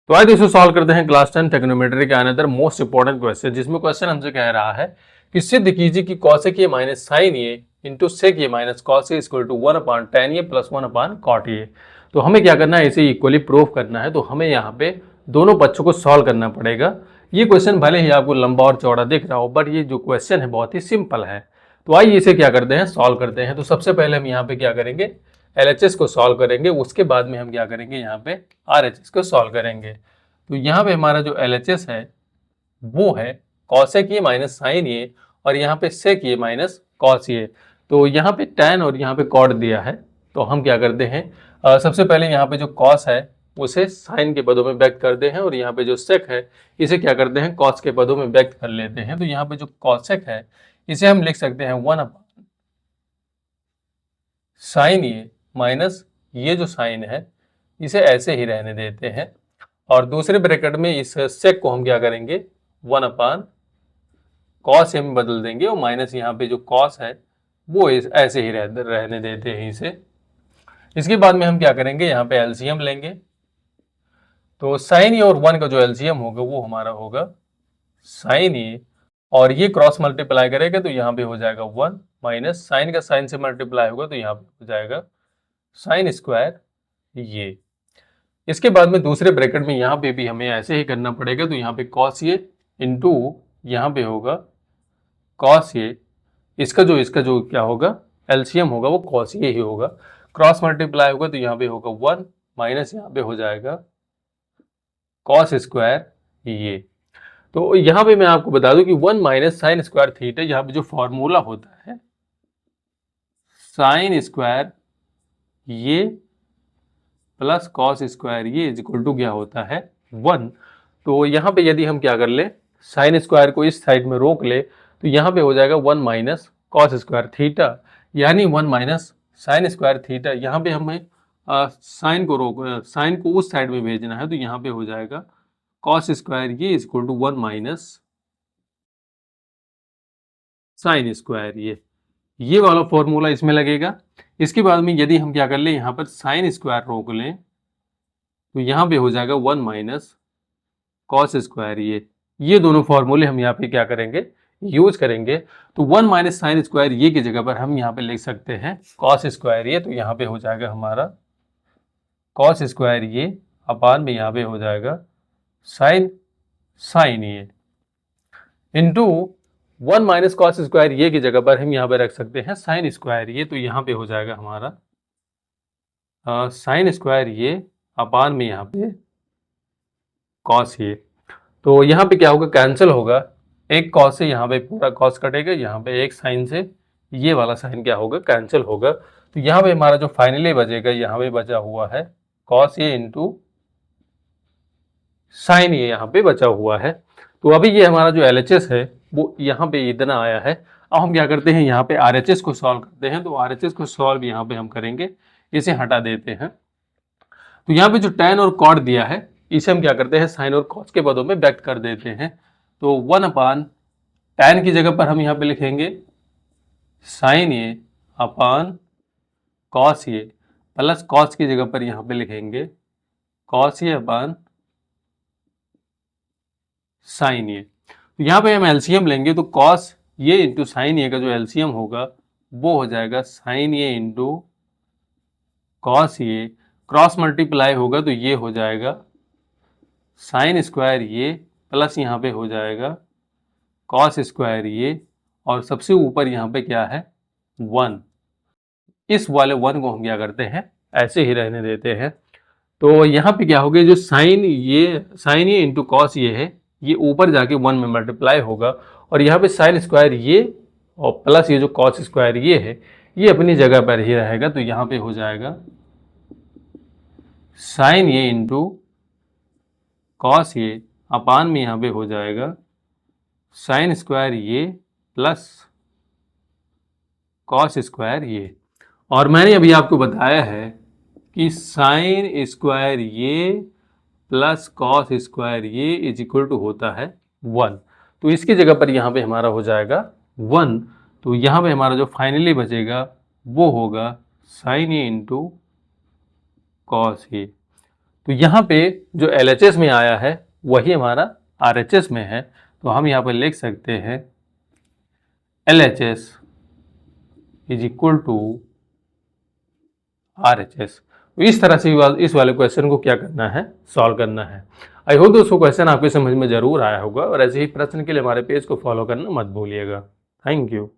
तो आज दोस्तों सॉल्व करते हैं क्लास 10 ट्रिग्नोमेट्री के अनदर मोस्ट इंपॉर्टेंट क्वेश्चन, जिसमें क्वेश्चन हमसे कह रहा है कि सिद्ध कीजिए कि cosec a minus sine A into sec A minus cos A equal to 1/tan a plus 1/cot a। तो हमें क्या करना है, इसे इक्वली प्रूव करना है। तो हमें यहाँ पे दोनों पक्षों को सॉल्व करना पड़ेगा। ये क्वेश्चन भले ही आपको लंबा और चौड़ा दिख रहा हो, बट ये जो क्वेश्चन है बहुत ही सिंपल है। तो आइए इसे क्या करते हैं, सॉल्व करते हैं। तो सबसे पहले हम यहाँ पे क्या करेंगे, LHS को सॉल्व करेंगे। उसके बाद में हम क्या करेंगे, यहाँ पे RHS को सॉल्व करेंगे। तो यहाँ पे हमारा जो LHS है वो है cosec a माइनस साइन ए, और यहाँ पे sec a minus cos a। तो यहाँ पे tan और यहाँ पे cot दिया है। तो हम क्या करते हैं, सबसे पहले यहाँ पे जो cos है उसे साइन के पदों में व्यक्त करते हैं, और यहाँ पे जो sec है इसे क्या करते हैं, cos के पदों में व्यक्त कर लेते हैं। तो यहाँ पे जो cosec है इसे हम लिख सकते हैं 1/sin a माइनस ये जो साइन है इसे ऐसे ही रहने देते हैं, और दूसरे ब्रैकेट में इस सेक को हम क्या करेंगे, 1/cos a में बदल देंगे, और माइनस यहाँ पे जो cos है वो ऐसे ही रहने देते हैं इसे। इसके बाद में हम क्या करेंगे, यहाँ पे एलसीएम लेंगे। तो साइन ए और 1 का जो एलसीएम होगा वो हमारा होगा साइन ए, और ये क्रॉस मल्टीप्लाई करेगा तो यहाँ पे हो जाएगा 1 माइनस साइन का साइन से मल्टीप्लाई होगा तो यहाँ पे हो जाएगा साइन स्क्वायर ये। इसके बाद में दूसरे ब्रैकेट में यहाँ पे भी हमें ऐसे ही करना पड़ेगा। तो यहाँ पे cos a इंटू यहाँ पे होगा cos a, इसका जो क्या होगा एलसीएम होगा वो cos a ही होगा। क्रॉस मल्टीप्लाई होगा तो यहाँ पे होगा 1 माइनस यहाँ पे हो जाएगा cos स्क्वायर ये। तो यहाँ पे मैं आपको बता दूं कि 1 माइनस साइन स्क्वायर थीटा, यहाँ पे जो फॉर्मूला होता है साइन स्क्वायर ये प्लस कॉस स्क्वायर ये इज इक्वल टू क्या होता है 1। तो यहाँ पे यदि हम क्या कर ले, साइन स्क्वायर को इस साइड में रोक ले तो यहाँ पे हो जाएगा 1 माइनस कॉस स्क्वायर थीटा, यानी 1 माइनस साइन स्क्वायर थीटा। यहाँ पे हमें साइन को उस साइड में भेजना है, तो यहाँ पे हो जाएगा कॉस स्क्वायर ये is equal to 1 minus sine square ये वाला फॉर्मूला इसमें लगेगा। इसके बाद में यदि हम क्या कर ले, यहाँ पर साइन स्क्वायर रोक लें तो यहाँ पे हो जाएगा 1 माइनस कॉस स्क्वायर ये दोनों फॉर्मूले हम यहाँ पे क्या करेंगे, यूज करेंगे। तो 1 माइनस साइन स्क्वायर ये की जगह पर हम यहाँ पे लिख सकते हैं कॉस स्क्वायर ये। तो यहाँ पे हो जाएगा हमारा कॉस स्क्वायर ये अपान में यहाँ पे हो जाएगा साइन ये इंटू 1 माइनस कॉस स्क्वायर ये की जगह पर हम यहाँ पे रख सकते हैं साइन स्क्वायर ये। तो यहाँ पे हो जाएगा हमारा साइन स्क्वायर ये अपान में यहाँ पे कॉस ये। तो यहाँ पे क्या होगा, कैंसिल होगा, एक कॉस से यहाँ पे पूरा कॉस कटेगा, यहाँ पे एक साइन से ये वाला साइन क्या होगा, कैंसिल होगा। तो यहाँ पे हमारा जो फाइनली बचेगा, यहाँ पे बचा हुआ है कॉस ये इंटू साइन ये यहाँ पे बचा हुआ है। तो अभी ये हमारा जो LHS है वो यहाँ पे इतना आया है। अब हम क्या करते हैं, यहाँ पे RHS को सॉल्व करते हैं। तो RHS को सॉल्व यहाँ पे हम करेंगे, इसे हटा देते हैं। तो यहाँ पे जो tan और cot दिया है इसे हम क्या करते हैं, साइन और cos के पदों में व्यक्त कर देते हैं। तो 1/tan की जगह पर हम यहाँ पे लिखेंगे साइन ये अपान cos ये, प्लस cos की जगह पर यहाँ पे लिखेंगे cos ये अपान साइन ये। तो यहाँ पे हम एलसीएम लेंगे, तो cos ये इंटू साइन ये का जो एलसीएम होगा वो हो जाएगा साइन ये इंटू cos ये, क्रॉस मल्टीप्लाई होगा तो ये हो जाएगा साइन स्क्वायर ये प्लस यहाँ पे हो जाएगा cos स्क्वायर ये, और सबसे ऊपर यहाँ पे क्या है 1। इस वाले 1 को हम क्या करते हैं, ऐसे ही रहने देते हैं। तो यहाँ पे क्या होगा, जो साइन ये इंटू कॉस ये है ये ऊपर जाके 1 में मल्टीप्लाई होगा, और यहाँ पे साइन स्क्वायर ये और प्लस ये जो कॉस स्क्वायर ये है ये अपनी जगह पर ही रहेगा। तो यहाँ पे हो जाएगा साइन ये इंटू कॉस ये अपान में यहाँ पे हो जाएगा साइन स्क्वायर ये प्लस कॉस स्क्वायर ये। और मैंने अभी आपको बताया है कि साइन स्क्वायर ये प्लस कॉस स्क्वायर ये इज इक्वल टू होता है 1। तो इसकी जगह पर यहाँ पे हमारा हो जाएगा 1। तो यहाँ पे हमारा जो फाइनली बचेगा वो होगा sign A into cos A. तो यहाँ पे जो LHS में आया है वही हमारा RHS में है, तो हम यहाँ पर लिख सकते हैं LHS is equal to RHS। तो इस तरह से इस वाले क्वेश्चन को क्या करना है, सॉल्व करना है। आई होप दोस्तों क्वेश्चन आपके समझ में जरूर आया होगा, और ऐसे ही प्रश्न के लिए हमारे पेज को फॉलो करना मत भूलिएगा। Thank you.